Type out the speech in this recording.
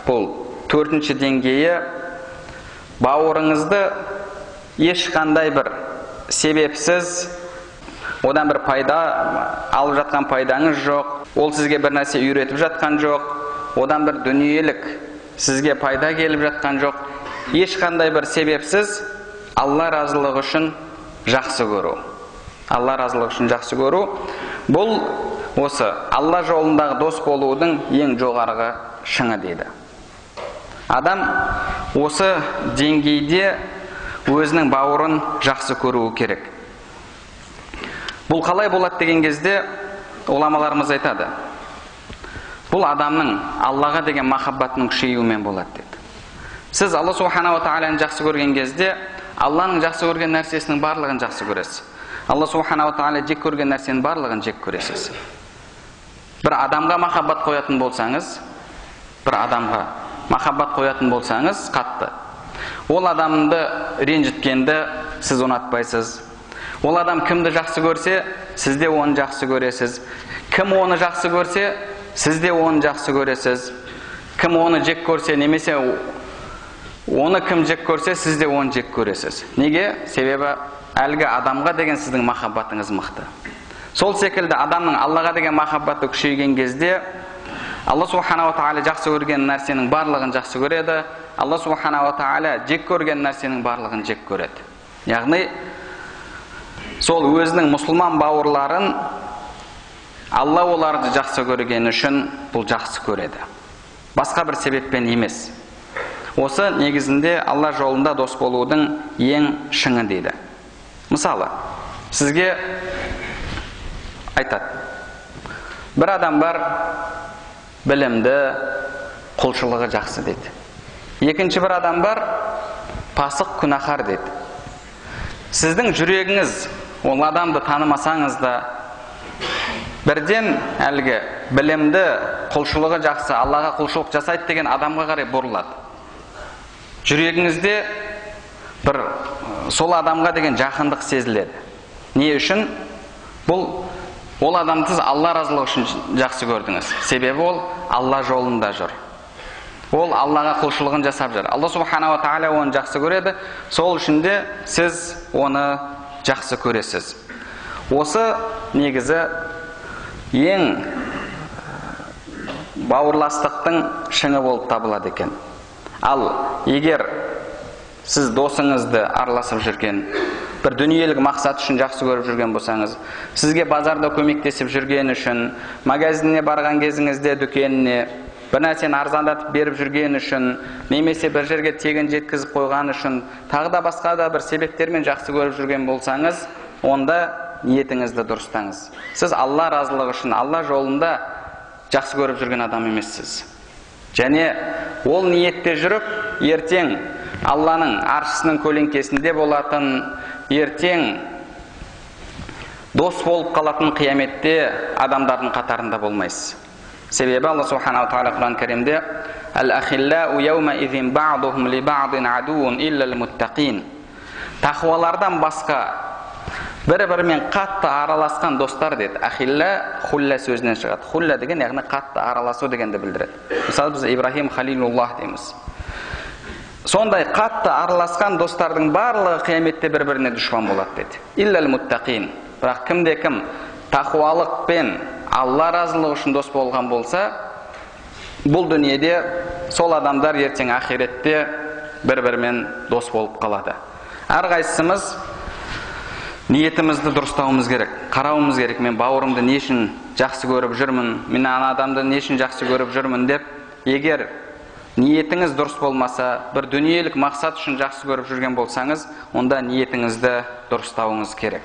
бұл төртінші деңгейі, бауырыңызды ешқандай бір себепсіз, одан бір пайда алып жатқан пайдаңыз жоқ, ол сізге бір нәрсе үйретіп жатқан жоқ, одан бір дүниелік сізге пайда келіп жатқан жоқ, ешқандай бір себепсіз Алла разылығы үшін жақсы көру. Алла разылығы үшін жақсы көру, бұл осы Алла жолындағы дос болудың ең жоғарғы шыңы дейді. Адам осы деңгейде өзінің бауырын жақсы көруі керек. Бұл қалай болады деген кезде ғұламаларымыз айтады. Бұл адамның Аллаға деген махаббатының күшеюімен болады дейді. Сіз Алла субханала тағаланы жақсы көрген кезде, Алланың жақсы көрген нәрсесінің барлығын жақсы көресіз. Алла субханала тағала жек көрген нәрсенің барлығын жек көресіз. Бір адамға махаббат қоятын болсаңыз, қатты. Ол адамды ренжіткенді сіз ұнатпайсыз. Ол адам кімді жақсы көрсе, сіз де оны жақсы көресіз. Кім оны жақсы көрсе, сіз де оны жақсы көресіз. Кім оны жек көрсе, немесе оны кім жек көрсе, сіз де оны жек көресіз. Неге? Себебі әлгі адамға деген сіздің махаббатыңыз мықты. Сол секілді адамның Аллаға деген махаббаты күшейген кезде, Алла субханала тағала жақсы көрген нәрсенің барлығын жақсы көреді, Алла субханала тағала жек көрген нәрсенің барлығын жек көреді. Яғни сол өзінің мұсылман бауырларын Алла оларды жақсы көрген үшін бұл жақсы көреді. Басқа бір себеппен емес. Осы негізінде Алла жолында дос болудың ең шыңы дейді. Мысалы, сізге айтады. Бір адам бар, білімді, құлшылығы жақсы дейді. Екінші бір адам бар, пасық, күнәһар дейді. Сіздің жүрегіңіз, ол адамды танымасаңыз да, бірден әлгі білімді, құлшылығы жақсы, Аллаға құлшылық жасайды деген адамға қарай бұрылады. Жүрегіңізде бір сол адамға деген жақындық сезіледі. Не үшін? Ол адамды сіз Алла разылығы үшін жақсы көрдіңіз. Себебі ол Алла жолында жүр. Ол Аллаға құлшылығын жасап жүр. Алла субханала тағала оны жақсы көреді. Сол үшін де сіз оны жақсы көресіз. Осы негізі ең бауырластықтың шыңы болып табылады екен. Ал егер сіз досыңызды араласып жүрген, бір дүниелік мақсат үшін жақсы көріп жүрген болсаңыз, сізге базарда көмектесіп жүрген үшін, магазиніне барған кезіңізде дүкеніне бір нәрсені арзандатып беріп жүрген үшін, немесе бір жерге тегін жеткізіп қойған үшін, тағы да басқа да бір себептермен жақсы көріп жүрген болсаңыз, онда ниетіңізді дұрыстаңыз. Сіз Алла разылығы үшін, Алла жолында жақсы көріп жүрген адам емессіз. Және ол ниетте жүріп, ертең Алланың аршысының көлеңкесінде болатын, ертең дос болып қалатын қияметте адамдардың қатарында болмайсыз. Себебі Алла субханала тағала Құран кәрімде «Әл-әхилләу яума изин бa'духум ли бa'дин адуун иллал муттақин». Тақуалардан басқа бір-бірімен қатты араласқан достар дейді. Ахилла хулла сөзінен шығады. Хулла деген яғни қатты араласу дегенді білдіреді. Мысалы біз Ибрахим халилуллах дейміз. Сондай қатты араласқан достардың барлығы қияметте бір-біріне дұшпан болады дейді. Иллал муттақин. Бірақ кімде-кім тақуалықпен Алла разылығы үшін дос болған болса, бұл дүниеде сол адамдар ертең ахиретте бір-бірімен дос болып қалады. Әрқайсымыз ниетімізді дұрыстауымыз керек, қарауымыз керек. Мен бауырымды не үшін жақсы көріп жүрмін, мен ана адамды не үшін жақсы көріп жүрмін деп, егер ниетіңіз дұрыс болмаса, бір дүниелік мақсат үшін жақсы көріп жүрген болсаңыз, онда ниетіңізді дұрыстауыңыз керек.